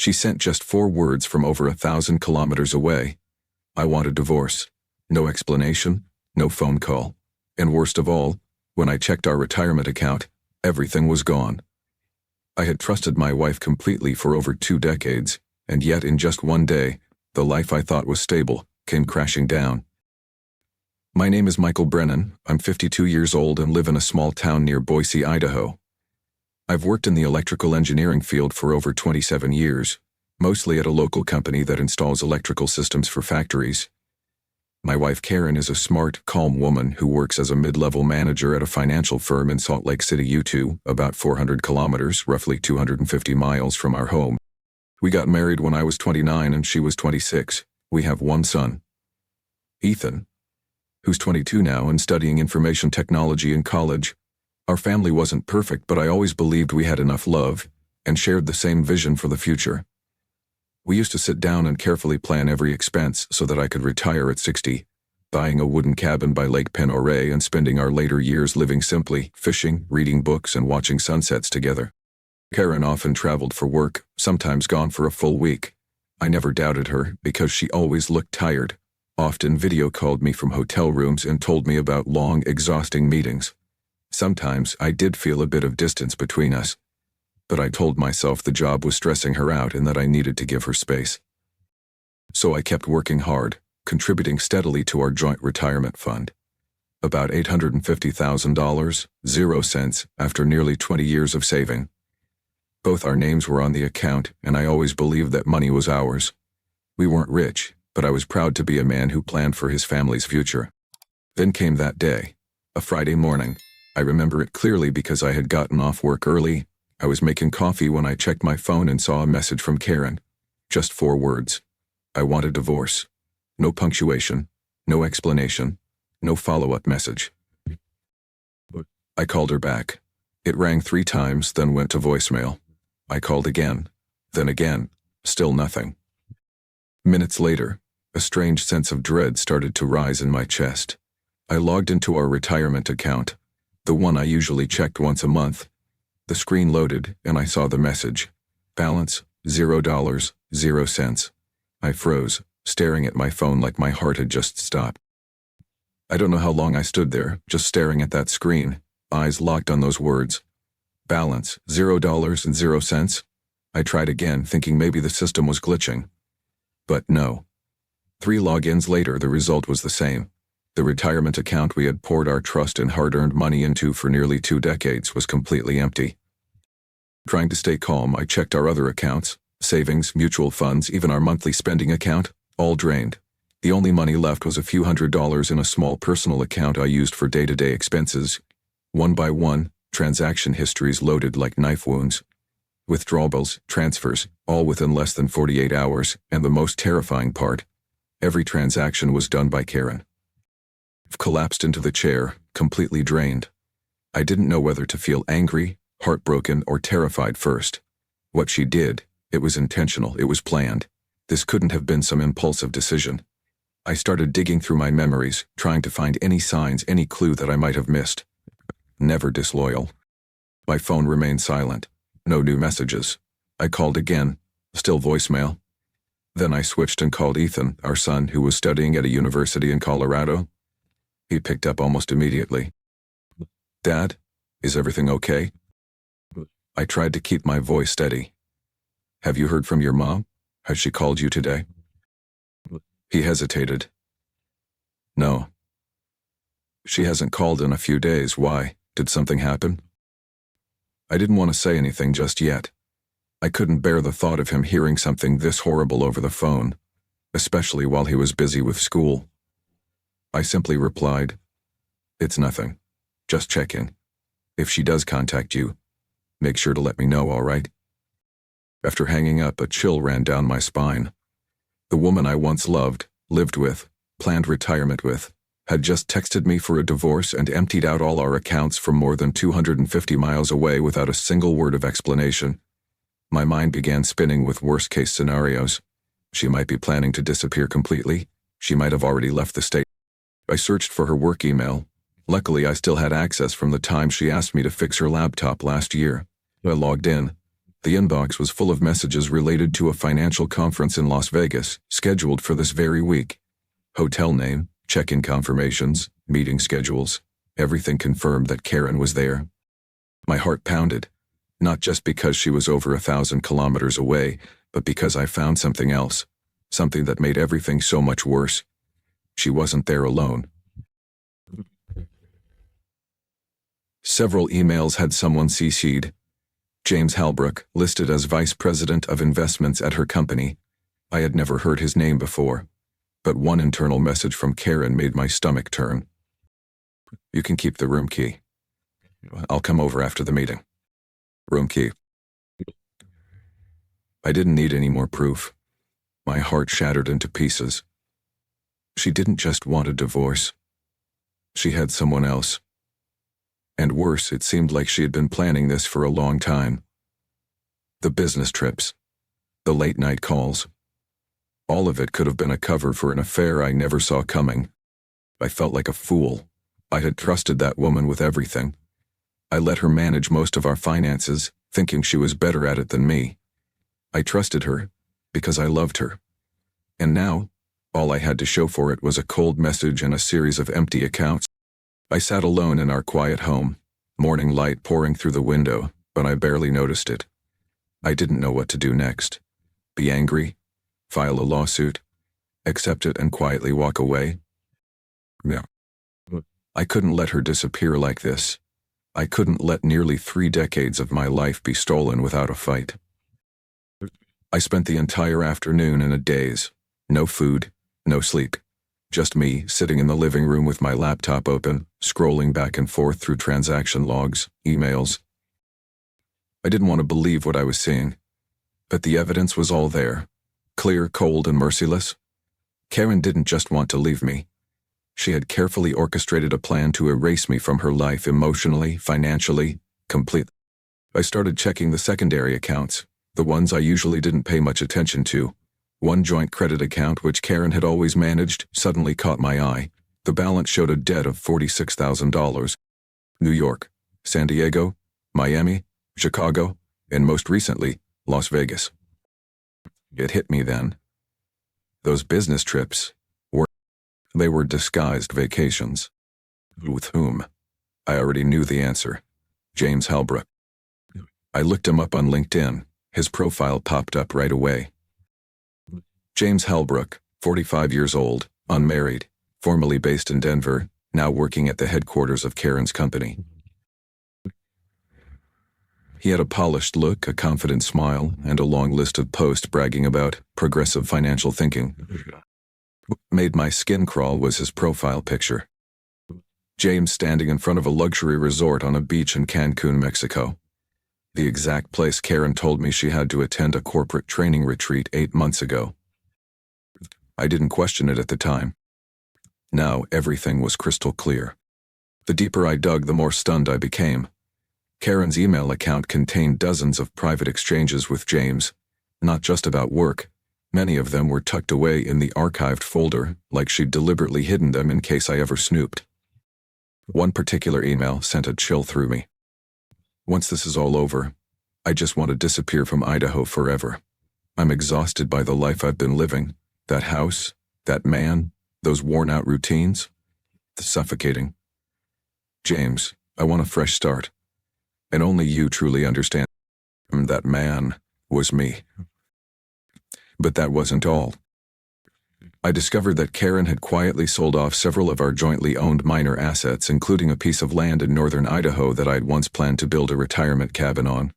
She sent just 4 words from over 1,000 kilometers away. I want a divorce. No explanation, no phone call. And worst of all, when I checked our retirement account, everything was gone. I had trusted my wife completely for over 2 decades, and yet in just one day, the life I thought was stable came crashing down. My name is Michael Brennan. I'm 52 years old and live in a small town near Boise, Idaho. I've worked in the electrical engineering field for over 27 years, mostly at a local company that installs electrical systems for factories. My wife Karen is a smart, calm woman who works as a mid-level manager at a financial firm in Salt Lake City, Utah, about 400 kilometers, roughly 250 miles from our home. We got married when I was 29 and she was 26. We have one son, Ethan, who's 22 now and studying information technology in college. Our family wasn't perfect, but I always believed we had enough love and shared the same vision for the future. We used to sit down and carefully plan every expense so that I could retire at 60, buying a wooden cabin by Lake Penoray and spending our later years living simply, fishing, reading books, and watching sunsets together. Karen often traveled for work, sometimes gone for a full week. I never doubted her because she always looked tired, often video called me from hotel rooms and told me about long, exhausting meetings. Sometimes I did feel a bit of distance between us, but I told myself the job was stressing her out and that I needed to give her space. So I kept working hard, contributing steadily to our joint retirement fund. About $850,000, 0 cents, after nearly 20 years of saving. Both our names were on the account, and I always believed that money was ours. We weren't rich, but I was proud to be a man who planned for his family's future. Then came that day, a Friday morning. I remember it clearly because I had gotten off work early. I was making coffee when I checked my phone and saw a message from Karen. Just 4 words. I want a divorce. No punctuation, no explanation, no follow-up message. I called her back. It rang 3 times, then went to voicemail. I called again, then again, still nothing. Minutes later, a strange sense of dread started to rise in my chest. I logged into our retirement account, the one I usually checked once a month. The screen loaded, and I saw the message. Balance, $0, 0 cents. I froze, staring at my phone like my heart had just stopped. I don't know how long I stood there, just staring at that screen, eyes locked on those words. Balance, $0 0 cents. I tried again, thinking maybe the system was glitching. But no. 3 logins later, the result was the same. The retirement account we had poured our trust and hard-earned money into for nearly 2 decades was completely empty. Trying to stay calm, I checked our other accounts, savings, mutual funds, even our monthly spending account, all drained. The only money left was a few $100s in a small personal account I used for day-to-day expenses. One by one, transaction histories loaded like knife wounds. Withdrawals, transfers, all within less than 48 hours, and the most terrifying part, every transaction was done by Karen. I've collapsed into the chair, completely drained. I didn't know whether to feel angry, heartbroken, or terrified first. What she did, it was intentional, it was planned. This couldn't have been some impulsive decision. I started digging through my memories, trying to find any signs, any clue that I might have missed. Never disloyal. My phone remained silent. No new messages. I called again, still voicemail. Then I switched and called Ethan, our son, who was studying at a university in Colorado. He picked up almost immediately. Dad, is everything okay? I tried to keep my voice steady. Have you heard from your mom? Has she called you today? He hesitated. No. She hasn't called in a few days. Why? Did something happen? I didn't want to say anything just yet. I couldn't bear the thought of him hearing something this horrible over the phone, especially while he was busy with school. I simply replied, "It's nothing. Just checking. If she does contact you, make sure to let me know, all right?" After hanging up, a chill ran down my spine. The woman I once loved, lived with, planned retirement with, had just texted me for a divorce and emptied out all our accounts from more than 250 miles away without a single word of explanation. My mind began spinning with worst-case scenarios. She might be planning to disappear completely. She might have already left the state. I searched for her work email. Luckily, I still had access from the time she asked me to fix her laptop last year. I logged in. The inbox was full of messages related to a financial conference in Las Vegas, scheduled for this very week. Hotel name, check-in confirmations, meeting schedules, everything confirmed that Karen was there. My heart pounded, not just because she was over 1,000 kilometers away, but because I found something else, something that made everything so much worse. She wasn't there alone. Several emails had someone CC'd. James Halbrook, listed as Vice President of Investments at her company. I had never heard his name before, but one internal message from Karen made my stomach turn. You can keep the room key. I'll come over after the meeting. Room key. I didn't need any more proof. My heart shattered into pieces. She didn't just want a divorce. She had someone else. And worse, it seemed like she had been planning this for a long time. The business trips, the late-night calls. All of it could have been a cover for an affair I never saw coming. I felt like a fool. I had trusted that woman with everything. I let her manage most of our finances, thinking she was better at it than me. I trusted her because I loved her. And now, all I had to show for it was a cold message and a series of empty accounts. I sat alone in our quiet home, morning light pouring through the window, but I barely noticed it. I didn't know what to do next. Be angry? File a lawsuit? Accept it and quietly walk away? No. I couldn't let her disappear like this. I couldn't let nearly 3 decades of my life be stolen without a fight. I spent the entire afternoon in a daze. No food, no sleep. Just me, sitting in the living room with my laptop open, scrolling back and forth through transaction logs, emails. I didn't want to believe what I was seeing, but the evidence was all there, clear, cold, and merciless. Karen didn't just want to leave me. She had carefully orchestrated a plan to erase me from her life emotionally, financially, completely. I started checking the secondary accounts, the ones I usually didn't pay much attention to. One joint credit account, which Karen had always managed, suddenly caught my eye. The balance showed a debt of $46,000. New York, San Diego, Miami, Chicago, and most recently, Las Vegas. It hit me then. Those business trips they were disguised vacations. With whom? I already knew the answer. James Halbrook. I looked him up on LinkedIn. His profile popped up right away. James Halbrook, 45 years old, unmarried, formerly based in Denver, now working at the headquarters of Karen's company. He had a polished look, a confident smile, and a long list of posts bragging about progressive financial thinking. What made my skin crawl was his profile picture. James standing in front of a luxury resort on a beach in Cancun, Mexico. The exact place Karen told me she had to attend a corporate training retreat 8 months ago. I didn't question it at the time. Now everything was crystal clear. The deeper I dug, the more stunned I became. Karen's email account contained dozens of private exchanges with James, not just about work. Many of them were tucked away in the archived folder, like she'd deliberately hidden them in case I ever snooped. One particular email sent a chill through me. Once this is all over, I just want to disappear from Idaho forever. I'm exhausted by the life I've been living. That house, that man, those worn-out routines. The suffocating. James, I want a fresh start. And only you truly understand. That man was me. But that wasn't all. I discovered that Karen had quietly sold off several of our jointly owned minor assets, including a piece of land in northern Idaho that I'd once planned to build a retirement cabin on.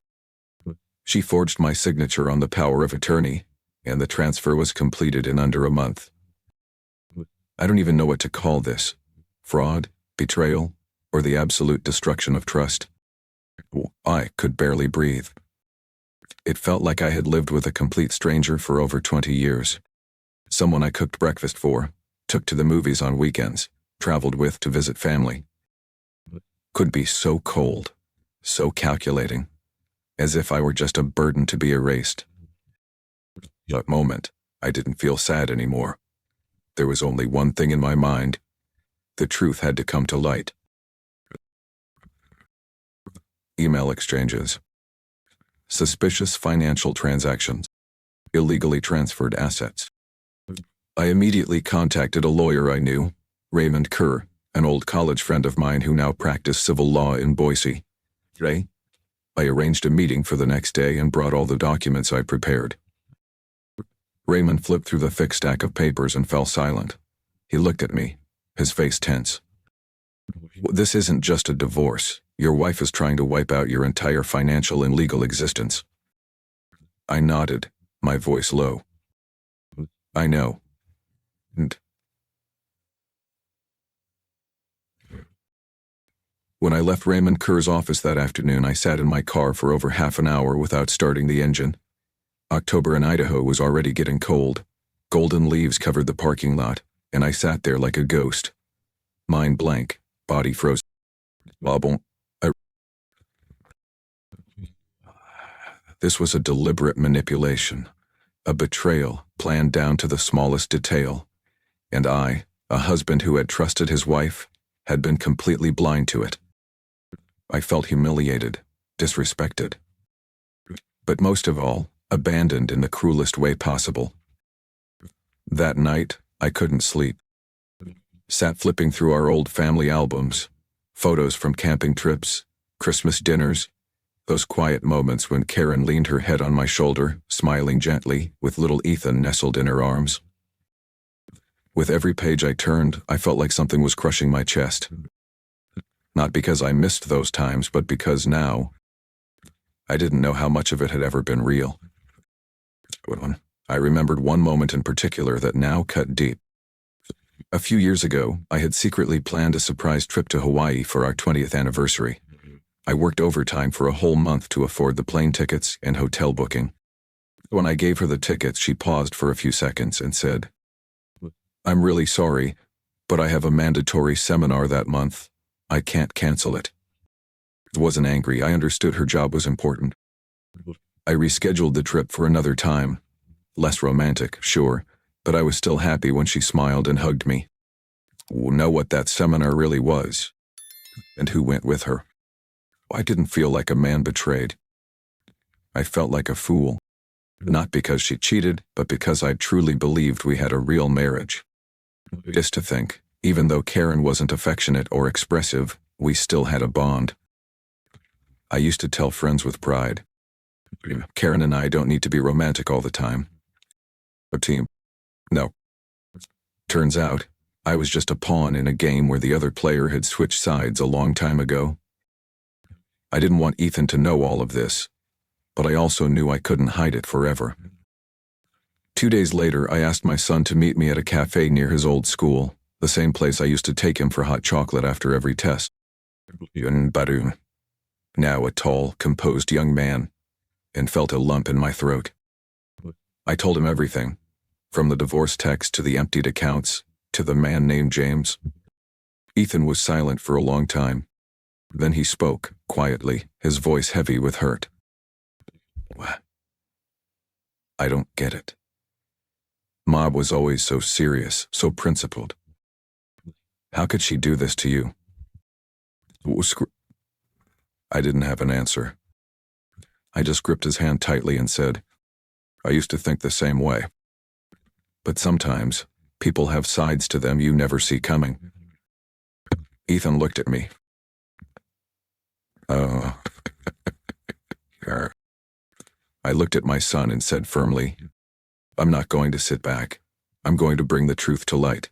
She forged my signature on the power of attorney, and the transfer was completed in under a month. I don't even know what to call this. Fraud, betrayal, or the absolute destruction of trust. I could barely breathe. It felt like I had lived with a complete stranger for over 20 years. Someone I cooked breakfast for, took to the movies on weekends, traveled with to visit family. Could be so cold, so calculating, as if I were just a burden to be erased. That moment, I didn't feel sad anymore. There was only one thing in my mind. The truth had to come to light. Email exchanges. suspicious financial transactions, illegally transferred assets. I immediately contacted a lawyer I knew, Raymond Kerr, an old college friend of mine who now practiced civil law in Boise. I arranged a meeting for the next day and brought all the documents I prepared. Raymond flipped through the thick stack of papers and fell silent. He looked at me, his face tense. This isn't just a divorce. Your wife is trying to wipe out your entire financial and legal existence. I nodded, my voice low. I know. And when I left Raymond Kerr's office that afternoon, I sat in my car for over half an hour without starting the engine. October in Idaho was already getting cold. Golden leaves covered the parking lot, and I sat there like a ghost. Mind blank, body frozen. This was a deliberate manipulation, a betrayal planned down to the smallest detail. And I, a husband who had trusted his wife, had been completely blind to it. I felt humiliated, disrespected. But most of all, abandoned in the cruelest way possible. That night, I couldn't sleep. Sat flipping through our old family albums, photos from camping trips, Christmas dinners, those quiet moments when Karen leaned her head on my shoulder, smiling gently, with little Ethan nestled in her arms. With every page I turned, I felt like something was crushing my chest. Not because I missed those times, but because now, I didn't know how much of it had ever been real. I remembered one moment in particular that now cut deep. A few years ago, I had secretly planned a surprise trip to Hawaii for our 20th anniversary. I worked overtime for a whole month to afford the plane tickets and hotel booking. When I gave her the tickets, she paused for a few seconds and said, "I'm really sorry, but I have a mandatory seminar that month. I can't cancel it." I wasn't angry. I understood her job was important. I rescheduled the trip for another time. Less romantic, sure, but I was still happy when she smiled and hugged me. Know what that seminar really was? And who went with her? I didn't feel like a man betrayed. I felt like a fool. Not because she cheated, but because I truly believed we had a real marriage. Just to think, even though Karen wasn't affectionate or expressive, we still had a bond. I used to tell friends with pride, Karen and I don't need to be romantic all the time. A team. No. Turns out, I was just a pawn in a game where the other player had switched sides a long time ago. I didn't want Ethan to know all of this, but I also knew I couldn't hide it forever. 2 days later, I asked my son to meet me at a cafe near his old school, the same place I used to take him for hot chocolate after every test. Now a tall, composed young man, and felt a lump in my throat. I told him everything, from the divorce text to the emptied accounts, to the man named James. Ethan was silent for a long time. Then he spoke, quietly, his voice heavy with hurt. I don't get it. Mom was always so serious, so principled. How could she do this to you? I didn't have an answer. I just gripped his hand tightly and said, I used to think the same way. But sometimes, people have sides to them you never see coming. Ethan looked at me. I looked at my son and said firmly, I'm not going to sit back. I'm going to bring the truth to light.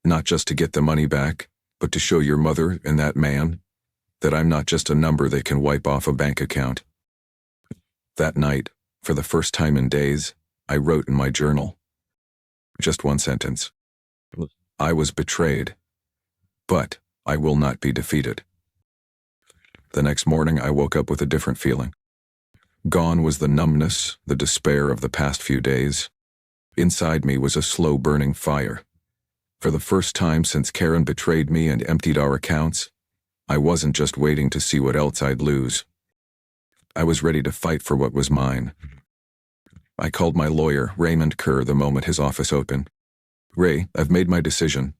Not just to get the money back, but to show your mother and that man that I'm not just a number they can wipe off a bank account. That night, for the first time in days, I wrote in my journal. Just one sentence. I was betrayed, but I will not be defeated. The next morning, I woke up with a different feeling. Gone was the numbness, the despair of the past few days. Inside me was a slow-burning fire. For the first time since Karen betrayed me and emptied our accounts, I wasn't just waiting to see what else I'd lose. I was ready to fight for what was mine. I called my lawyer, Raymond Kerr, the moment his office opened. Ray, I've made my decision.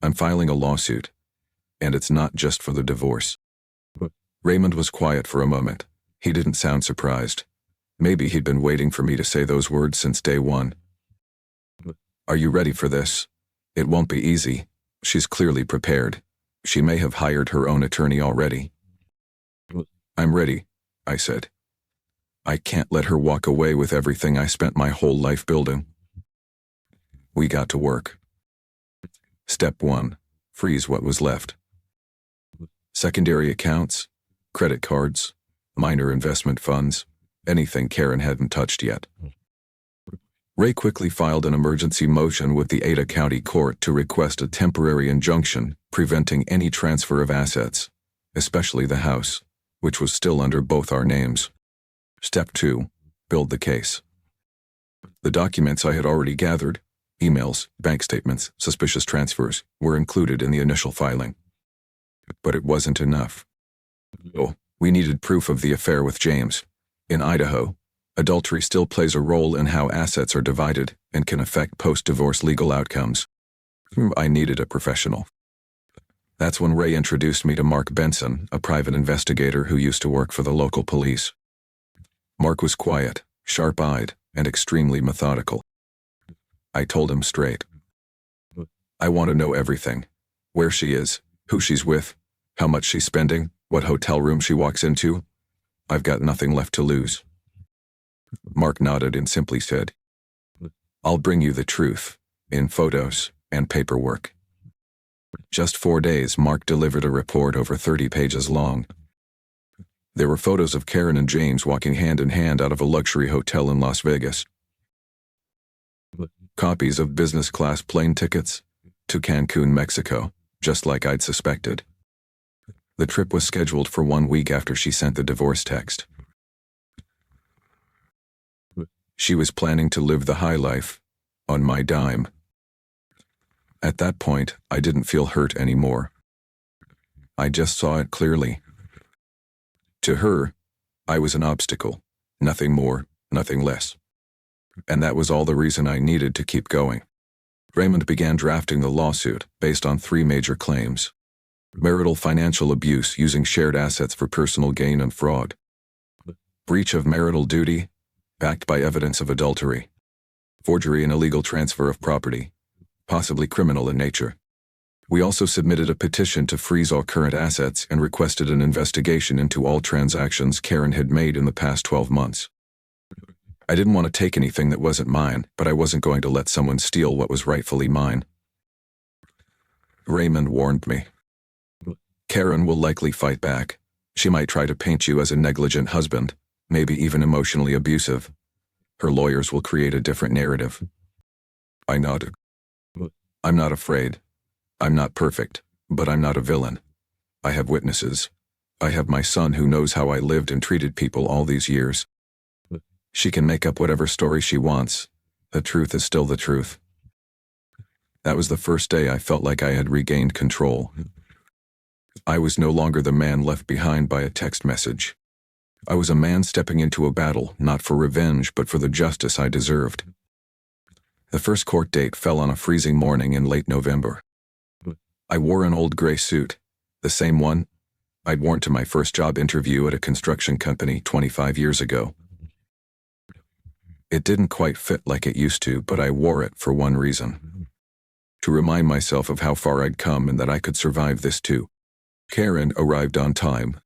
I'm filing a lawsuit, and it's not just for the divorce. Raymond was quiet for a moment, He didn't sound surprised. Maybe he'd been waiting for me to say those words since day one. Are you ready for this? It won't be easy. She's clearly prepared. She may have hired her own attorney already. I'm ready, I said. I can't let her walk away with everything I spent my whole life building. We got to work. Step 1. Freeze what was left. Secondary accounts, credit cards, minor investment funds, anything Karen hadn't touched yet. Ray quickly filed an emergency motion with the Ada County Court to request a temporary injunction preventing any transfer of assets, especially the house, which was still under both our names. Step 2. Build the case. The documents I had already gathered, emails, bank statements, suspicious transfers, were included in the initial filing. But it wasn't enough. Oh, we needed proof of the affair with James. In Idaho, adultery still plays a role in how assets are divided and can affect post-divorce legal outcomes. I needed a professional. That's when Ray introduced me to Mark Benson, a private investigator who used to work for the local police. Mark was quiet, sharp-eyed, and extremely methodical. I told him straight. I want to know everything. Where she is, who she's with, how much she's spending, what hotel room she walks into. I've got nothing left to lose. Mark nodded and simply said, I'll bring you the truth, in photos and paperwork. Just 4 days, Mark delivered a report over 30 pages long. There were photos of Karen and James walking hand in hand out of a luxury hotel in Las Vegas. Copies of business-class plane tickets to Cancun, Mexico, just like I'd suspected. The trip was scheduled for 1 week after she sent the divorce text. She was planning to live the high life, on my dime. At that point, I didn't feel hurt anymore. I just saw it clearly. To her, I was an obstacle, nothing more, nothing less. And that was all the reason I needed to keep going. Raymond began drafting the lawsuit based on 3 major claims. Marital financial abuse using shared assets for personal gain and fraud. Breach of marital duty, backed by evidence of adultery. Forgery and illegal transfer of property, possibly criminal in nature. We also submitted a petition to freeze all current assets and requested an investigation into all transactions Karen had made in the past 12 months. I didn't want to take anything that wasn't mine, but I wasn't going to let someone steal what was rightfully mine. Raymond warned me. Karen will likely fight back. She might try to paint you as a negligent husband, maybe even emotionally abusive. Her lawyers will create a different narrative. I nodded. I'm not afraid. I'm not perfect, but I'm not a villain. I have witnesses. I have my son who knows how I lived and treated people all these years. She can make up whatever story she wants. The truth is still the truth. That was the first day I felt like I had regained control. I was no longer the man left behind by a text message. I was a man stepping into a battle, not for revenge, but for the justice I deserved. The first court date fell on a freezing morning in late November. I wore an old gray suit, the same one I'd worn to my first job interview at a construction company 25 years ago. It didn't quite fit like it used to, but I wore it for one reason. To remind myself of how far I'd come and that I could survive this too. Karen arrived on time.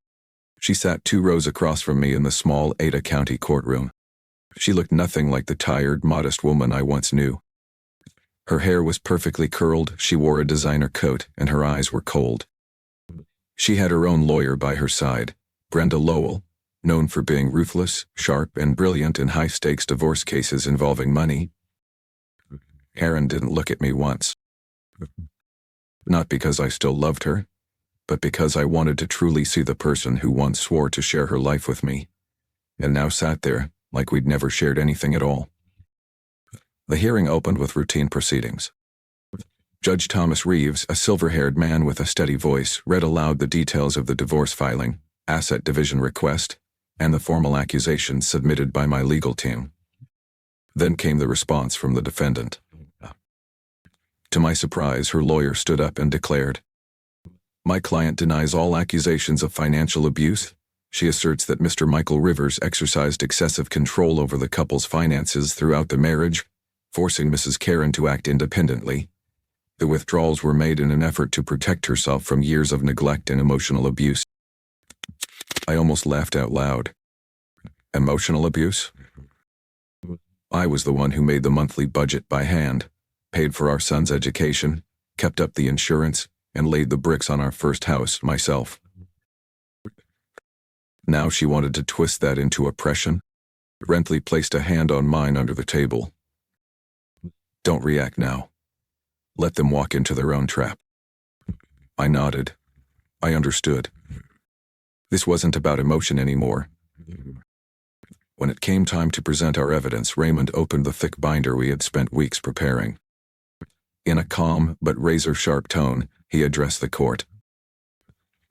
She sat 2 rows across from me in the small Ada County courtroom. She looked nothing like the tired, modest woman I once knew. Her hair was perfectly curled, she wore a designer coat, and her eyes were cold. She had her own lawyer by her side, Brenda Lowell, known for being ruthless, sharp, and brilliant in high-stakes divorce cases involving money. Karen didn't look at me once. Not because I still loved her, but because I wanted to truly see the person who once swore to share her life with me, and now sat there like we'd never shared anything at all. The hearing opened with routine proceedings. Judge Thomas Reeves, a silver-haired man with a steady voice, read aloud the details of the divorce filing, asset division request, and the formal accusations submitted by my legal team. Then came the response from the defendant. To my surprise, her lawyer stood up and declared, "My client denies all accusations of financial abuse. She asserts that Mr. Michael Rivers exercised excessive control over the couple's finances throughout the marriage, forcing Mrs. Karen to act independently. The withdrawals were made in an effort to protect herself from years of neglect and emotional abuse. I almost laughed out loud. Emotional abuse? I was the one who made the monthly budget by hand, paid for our son's education, kept up the insurance, and laid the bricks on our first house myself. Now she wanted to twist that into oppression. Rentley placed a hand on mine under the table. Don't react now. Let them walk into their own trap. I nodded. I understood. This wasn't about emotion anymore. When it came time to present our evidence, Raymond opened the thick binder we had spent weeks preparing. In a calm but razor-sharp tone, he addressed the court.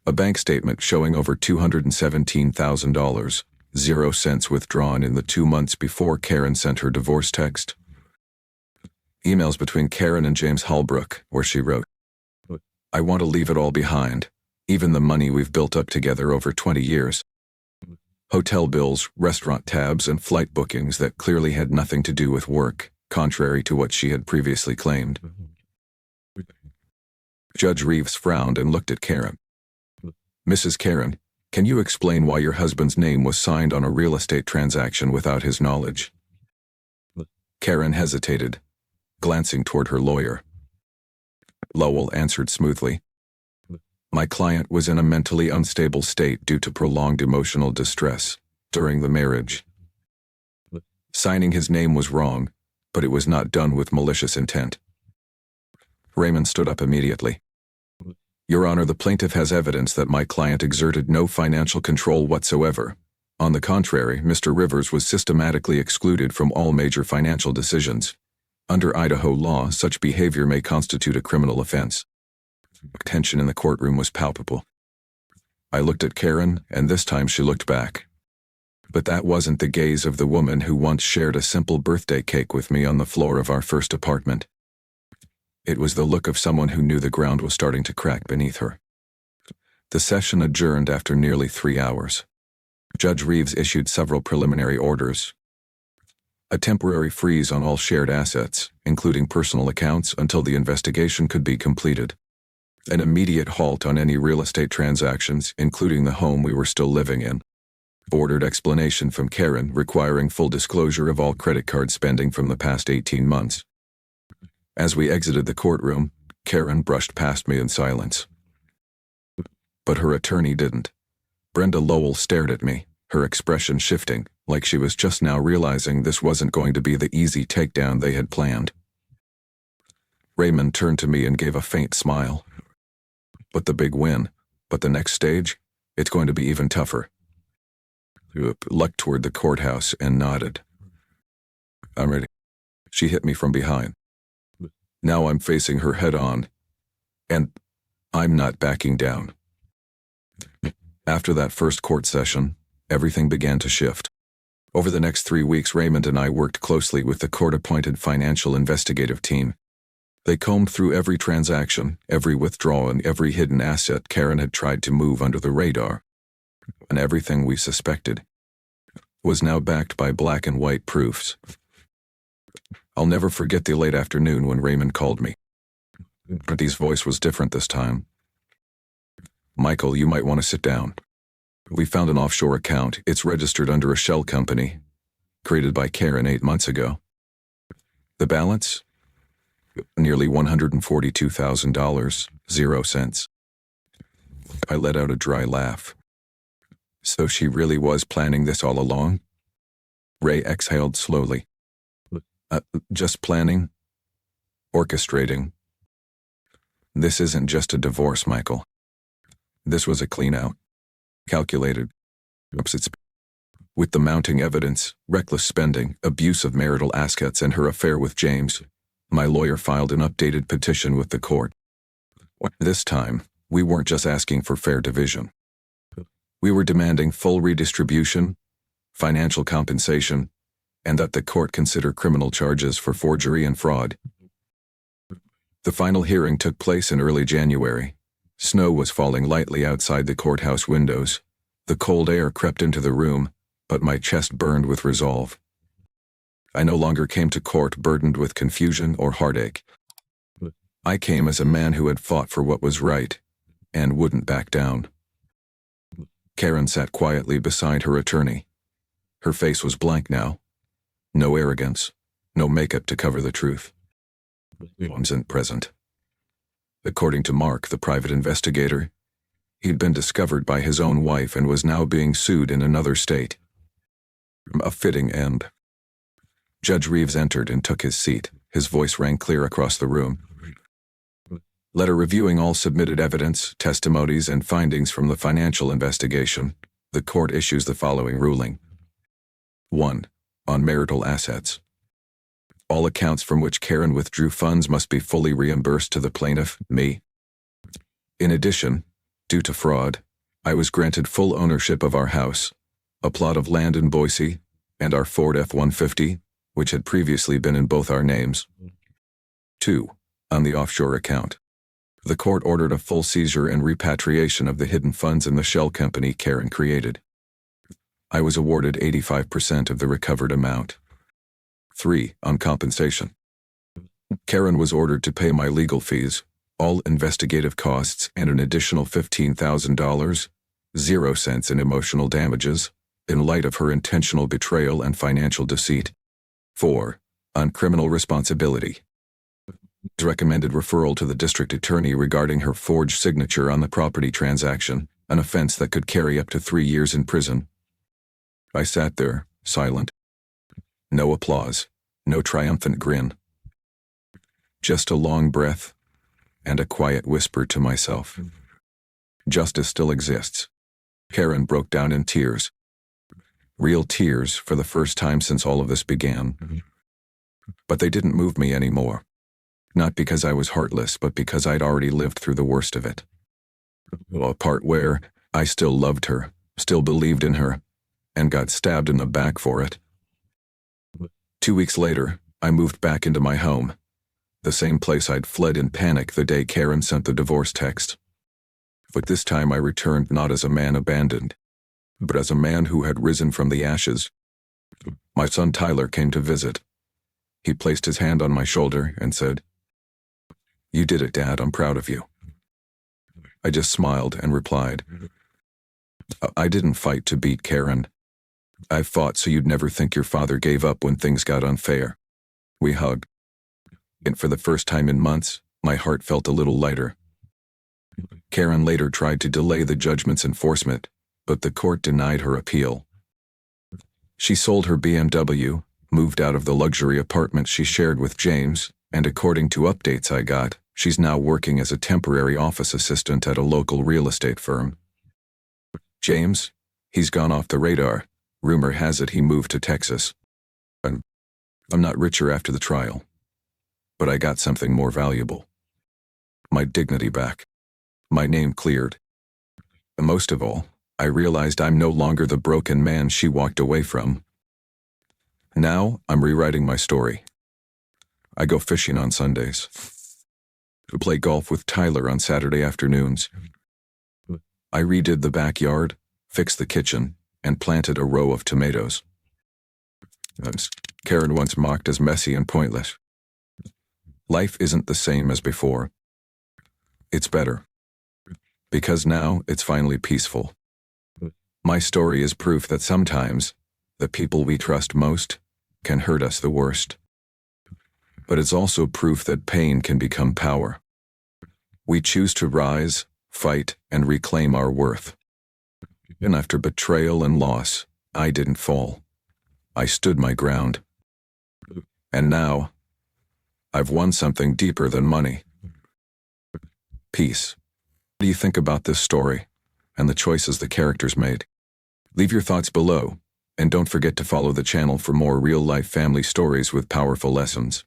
A bank statement showing over $217,000, 0 cents withdrawn in the 2 months before Karen sent her divorce text. Emails between Karen and James Holbrook, where she wrote, I want to leave it all behind, even the money we've built up together over 20 years. Hotel bills, restaurant tabs, and flight bookings that clearly had nothing to do with work, contrary to what she had previously claimed. Judge Reeves frowned and looked at Karen. Mrs. Karen, can you explain why your husband's name was signed on a real estate transaction without his knowledge? Karen hesitated, glancing toward her lawyer. Lowell answered smoothly. My client was in a mentally unstable state due to prolonged emotional distress during the marriage. Signing his name was wrong, but it was not done with malicious intent. Raymond stood up immediately. Your Honor, the plaintiff has evidence that my client exerted no financial control whatsoever. On the contrary, Mr. Rivers was systematically excluded from all major financial decisions. Under Idaho law, such behavior may constitute a criminal offense. Tension in the courtroom was palpable. I looked at Karen, and this time she looked back. But that wasn't the gaze of the woman who once shared a simple birthday cake with me on the floor of our first apartment. It was the look of someone who knew the ground was starting to crack beneath her. The session adjourned after nearly 3 hours. Judge Reeves issued several preliminary orders. A temporary freeze on all shared assets, including personal accounts, until the investigation could be completed. An immediate halt on any real estate transactions, including the home we were still living in. Ordered explanation from Karen requiring full disclosure of all credit card spending from the past 18 months. As we exited the courtroom, Karen brushed past me in silence. But her attorney didn't. Brenda Lowell stared at me, her expression shifting, like she was just now realizing this wasn't going to be the easy takedown they had planned. Raymond turned to me and gave a faint smile. But the big win, but the next stage, it's going to be even tougher. He looked toward the courthouse and nodded. I'm ready. She hit me from behind. Now I'm facing her head on, and I'm not backing down. After that first court session, everything began to shift. Over the next 3 weeks, Raymond and I worked closely with the court-appointed financial investigative team. They combed through every transaction, every withdrawal, and every hidden asset Karen had tried to move under the radar. And everything we suspected was now backed by black and white proofs. I'll never forget the late afternoon when Raymond called me. But his voice was different this time. Michael, you might want to sit down. We found an offshore account. It's registered under a shell company, created by Karen 8 months ago. The balance? Nearly $142,000, 0 cents. I let out a dry laugh. So she really was planning this all along? Ray exhaled slowly. Just planning? Orchestrating? This isn't just a divorce, Michael. This was a clean-out. Calculated. With the mounting evidence, reckless spending, abuse of marital assets, and her affair with James, my lawyer filed an updated petition with the court. This time, we weren't just asking for fair division. We were demanding full redistribution, financial compensation, and that the court consider criminal charges for forgery and fraud. The final hearing took place in early January. Snow was falling lightly outside the courthouse windows, The cold air crept into the room, but my chest burned with resolve. I no longer came to court burdened with confusion or heartache. I came as a man who had fought for what was right, and wouldn't back down. Karen sat quietly beside her attorney. Her face was blank now. No arrogance, no makeup to cover the truth. Wasn't present. According to Mark, the private investigator, he'd been discovered by his own wife and was now being sued in another state. A fitting end. Judge Reeves entered and took his seat. His voice rang clear across the room. Letter reviewing all submitted evidence, testimonies, and findings from the financial investigation, the court issues the following ruling. 1. On marital assets. All accounts from which Karen withdrew funds must be fully reimbursed to the plaintiff, me. In addition, due to fraud, I was granted full ownership of our house, a plot of land in Boise, and our Ford F-150, which had previously been in both our names. 2. On the offshore account. The court ordered a full seizure and repatriation of the hidden funds in the shell company Karen created. I was awarded 85% of the recovered amount. 3. On compensation. Karen was ordered to pay my legal fees, all investigative costs, and an additional $15,000, 0 cents in emotional damages, in light of her intentional betrayal and financial deceit. 4. On criminal responsibility. Recommended referral to the district attorney regarding her forged signature on the property transaction, an offense that could carry up to 3 years in prison. I sat there, silent. No applause, no triumphant grin. Just a long breath, and a quiet whisper to myself. Justice still exists. Karen broke down in tears. Real tears for the first time since all of this began. But they didn't move me anymore. Not because I was heartless, but because I'd already lived through the worst of it. A part where I still loved her, still believed in her, and got stabbed in the back for it. 2 weeks later, I moved back into my home, the same place I'd fled in panic the day Karen sent the divorce text. But this time I returned not as a man abandoned, but as a man who had risen from the ashes. My son Tyler came to visit. He placed his hand on my shoulder and said, "You did it, Dad, I'm proud of you." I just smiled and replied, "I didn't fight to beat Karen. I fought so you'd never think your father gave up when things got unfair." We hugged. And for the first time in months, my heart felt a little lighter. Karen later tried to delay the judgment's enforcement, but the court denied her appeal. She sold her BMW, moved out of the luxury apartment she shared with James, and according to updates I got, she's now working as a temporary office assistant at a local real estate firm. James, he's gone off the radar. Rumor has it he moved to Texas. I'm not richer after the trial, but I got something more valuable. My dignity back. My name cleared. And most of all, I realized I'm no longer the broken man she walked away from. Now, I'm rewriting my story. I go fishing on Sundays. To play golf with Tyler on Saturday afternoons. I redid the backyard, fixed the kitchen, and planted a row of tomatoes. Karen once mocked as messy and pointless. Life isn't the same as before. It's better. Because now it's finally peaceful. My story is proof that sometimes the people we trust most can hurt us the worst. But it's also proof that pain can become power. We choose to rise, fight, and reclaim our worth. And after betrayal and loss, I didn't fall. I stood my ground. And now, I've won something deeper than money. Peace. What do you think about this story and the choices the characters made? Leave your thoughts below, and don't forget to follow the channel for more real-life family stories with powerful lessons.